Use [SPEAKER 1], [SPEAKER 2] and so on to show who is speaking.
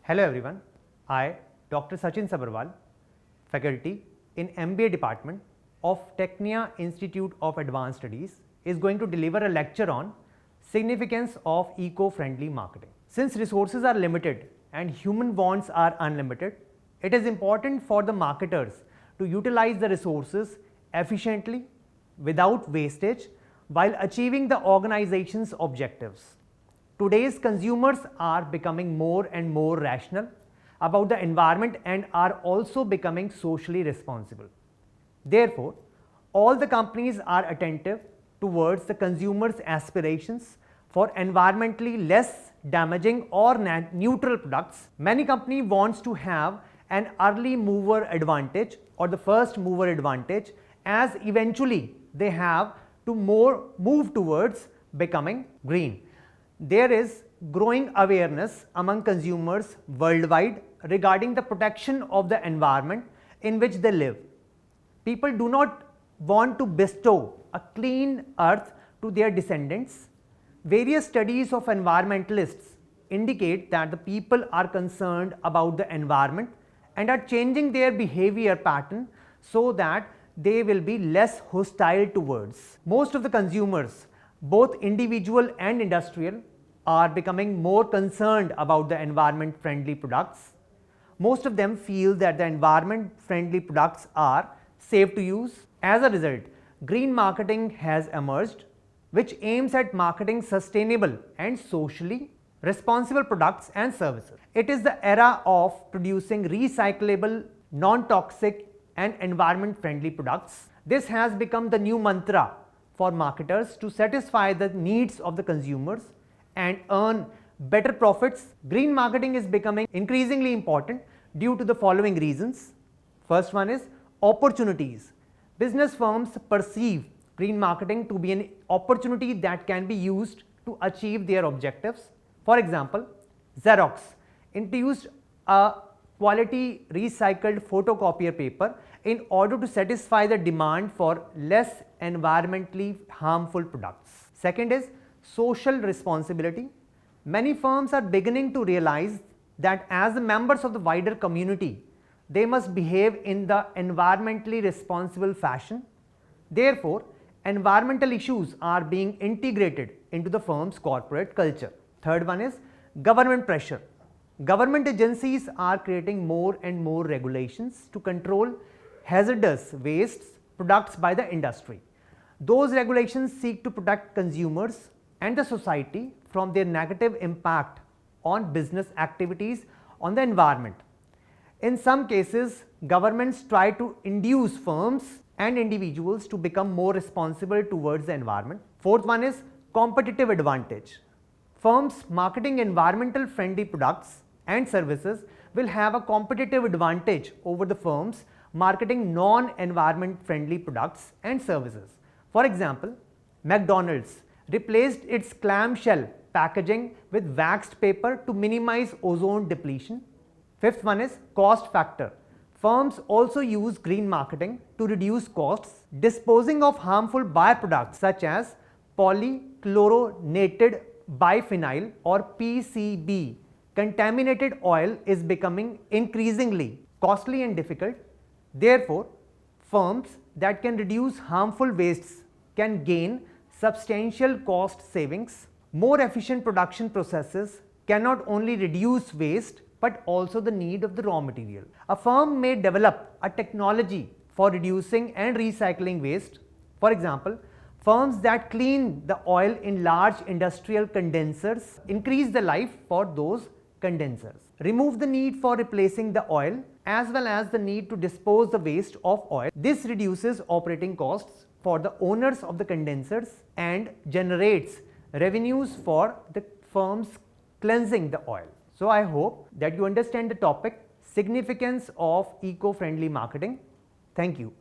[SPEAKER 1] Hello everyone, I, Dr. Sachin Sabharwal, faculty in MBA department of Technia Institute of Advanced Studies, is going to deliver a lecture on significance of eco-friendly marketing. Since resources are limited and human wants are unlimited, it is important for the marketers to utilize the resources efficiently without wastage while achieving the organization's objectives. Today's consumers are becoming more and more rational about the environment and are also becoming socially responsible. Therefore, all the companies are attentive towards the consumers' aspirations for environmentally less damaging or neutral products. Many companies want to have an early mover advantage or the first mover advantage, as eventually they have to move towards becoming green. There is growing awareness among consumers worldwide regarding the protection of the environment in which they live. People do not want to bestow a clean earth to their descendants. Various studies of environmentalists indicate that the people are concerned about the environment and are changing their behavior pattern so that they will be less hostile towards. Most of the consumers, both individual and industrial, are becoming more concerned about the environment friendly products. Most of them feel that the environment friendly products are safe to use. As a result, green marketing has emerged, which aims at marketing sustainable and socially responsible products and services. It is the era of producing recyclable, non-toxic and environment friendly products. This has become the new mantra for marketers to satisfy the needs of the consumers and earn better profits. Green marketing is becoming increasingly important due to the following reasons. First one is opportunities. Business firms perceive green marketing to be an opportunity that can be used to achieve their objectives. For example, Xerox introduced a quality recycled photocopier paper in order to satisfy the demand for less environmentally harmful products. Second is social responsibility. Many firms are beginning to realize that as the members of the wider community, they must behave in the environmentally responsible fashion. Therefore, environmental issues are being integrated into the firm's corporate culture. Third one is government pressure. Government agencies are creating more and more regulations to control hazardous waste products by the industry. Those regulations seek to protect consumers and the society from their negative impact on business activities on the environment. In some cases, governments try to induce firms and individuals to become more responsible towards the environment. Fourth one is competitive advantage. Firms marketing environmental friendly products and services will have a competitive advantage over the firms marketing non-environment friendly products and services. For example, McDonald's replaced its clamshell packaging with waxed paper to minimize ozone depletion. Fifth one is cost factor. Firms also use green marketing to reduce costs. Disposing of harmful byproducts such as polychlorinated biphenyl or PCB contaminated oil is becoming increasingly costly and difficult. Therefore, firms that can reduce harmful wastes can gain substantial cost savings. More efficient production processes can not only reduce waste but also the need of the raw material. A firm may develop a technology for reducing and recycling waste. For example, firms that clean the oil in large industrial condensers increase the life for those condensers, remove the need for replacing the oil as well as the need to dispose the waste of oil. This reduces operating costs for the owners of the condensers and generates revenues for the firms cleansing the oil. So I hope that you understand the topic, significance of eco-friendly marketing. Thank you.